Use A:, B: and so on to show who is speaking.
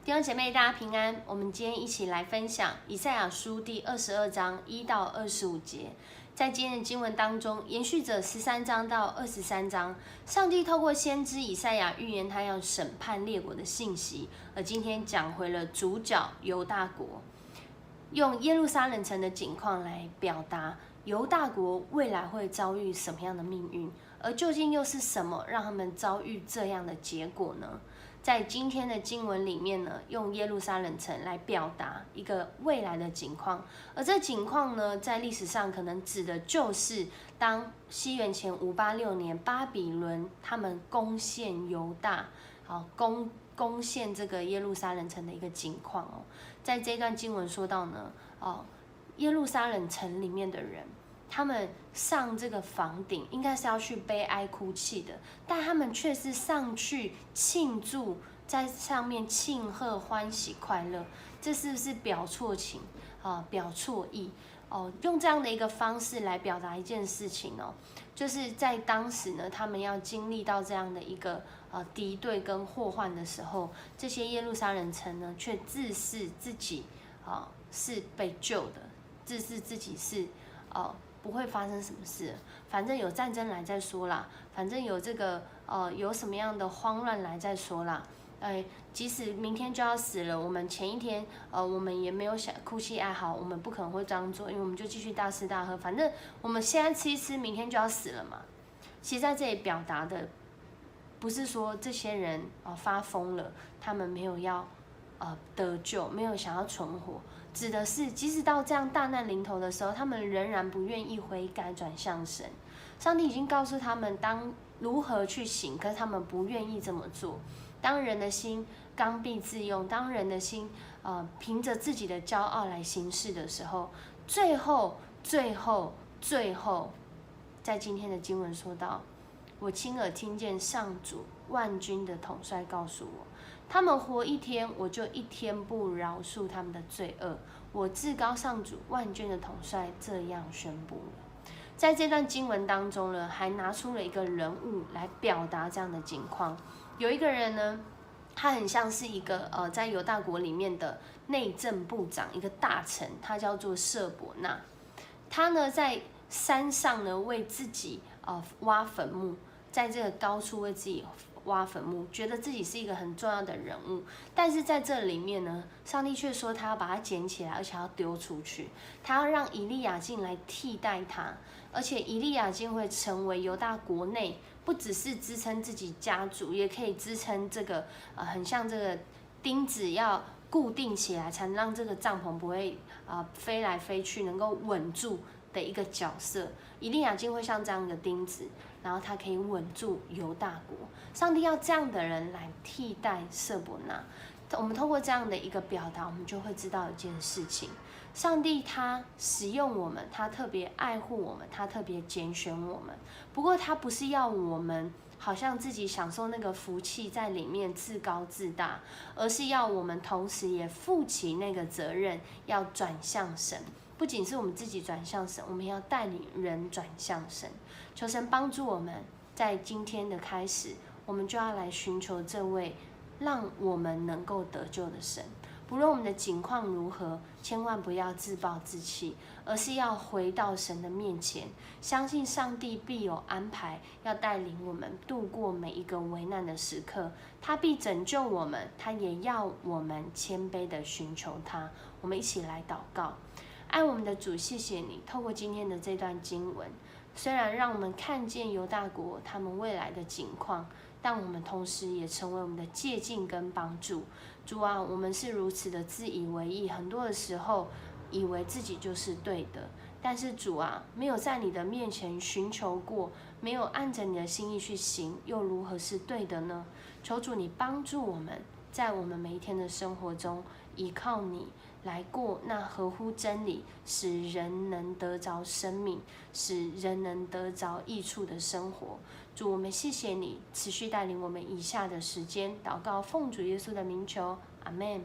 A: 弟兄姐妹，大家平安。我们今天一起来分享以赛亚书第22章1到25节。在今天的经文当中，延续着13章到23章，上帝透过先知以赛亚预言他要审判列国的信息，而今天讲回了主角犹大国，用耶路撒冷城的景况来表达犹大国未来会遭遇什么样的命运，而究竟又是什么让他们遭遇这样的结果呢？在今天的经文里面呢，用耶路撒冷城来表达一个未来的景况，而这景况呢，在历史上可能指的就是当西元前586年巴比伦他们攻陷犹大，攻陷这个耶路撒冷城的一个景况哦。在这段经文说到呢，耶路撒冷城里面的人，他们上这个房顶应该是要去悲哀哭泣的，但他们却是上去庆祝，在上面庆贺欢喜快乐，这是不是表错情啊？表错意哦？用这样的一个方式来表达一件事情哦，就是在当时呢，他们要经历到这样的一个敌对跟祸患的时候，这些耶路撒冷城呢，却自视自己是被救的，自视自己是不会发生什么事，反正有战争来再说啦，反正有这个有什么样的慌乱来再说啦，即使明天就要死了，我们前一天我们也没有想哭泣哀嚎，我们不可能会这样做，因为我们就继续大吃大喝，反正我们现在吃一吃，明天就要死了嘛。其实在这里表达的不是说这些人发疯了，他们没有要得救，没有想要存活。指的是，即使到这样大难临头的时候，他们仍然不愿意悔改转向神。上帝已经告诉他们如何去行，可是他们不愿意这么做。当人的心刚愎自用，当人的心凭着自己的骄傲来行事的时候，最后，在今天的经文说到，我亲耳听见上主万军的统帅告诉我，他们活一天，我就一天不饶恕他们的罪恶。我至高上主万军的统帅这样宣布了。在这段经文当中呢，还拿出了一个人物来表达这样的情况。有一个人呢，他很像是一个在犹大国里面的内政部长，一个大臣，他叫做舍伯那。他呢在山上呢为自己挖坟墓，在这个高处为自己挖坟墓，觉得自己是一个很重要的人物，但是在这里面呢，上帝却说他要把它捡起来，而且要丢出去，他要让以利亚敬来替代他，而且以利亚敬会成为犹大国内不只是支撑自己家族，也可以支撑这个很像这个钉子要固定起来，才能让这个帐篷不会飞来飞去，能够稳住的一个角色。以利亚敬会像这样的钉子，然后他可以稳住犹大国。上帝要这样的人来替代舍伯那。我们透过这样的一个表达，我们就会知道一件事情：上帝他使用我们，他特别爱护我们，他特别拣选我们。不过他不是要我们好像自己享受那个福气在里面自高自大，而是要我们同时也负起那个责任，要转向神。不仅是我们自己转向神，我们要带领人转向神。求神帮助我们，在今天的开始，我们就要来寻求这位让我们能够得救的神。不论我们的境况如何，千万不要自暴自弃，而是要回到神的面前，相信上帝必有安排，要带领我们度过每一个危难的时刻。他必拯救我们，他也要我们谦卑的寻求他。我们一起来祷告。爱我们的主，谢谢你透过今天的这段经文，虽然让我们看见犹大国他们未来的景况，但我们同时也成为我们的借鉴跟帮助。主啊，我们是如此的自以为意，很多的时候以为自己就是对的，但是主啊，没有在你的面前寻求过，没有按着你的心意去行，又如何是对的呢？求主你帮助我们，在我们每一天的生活中依靠你来过那合乎真理，使人能得着生命，使人能得着益处的生活。主，我们谢谢你持续带领我们以下的时间，祷告奉主耶稣的名求，阿们。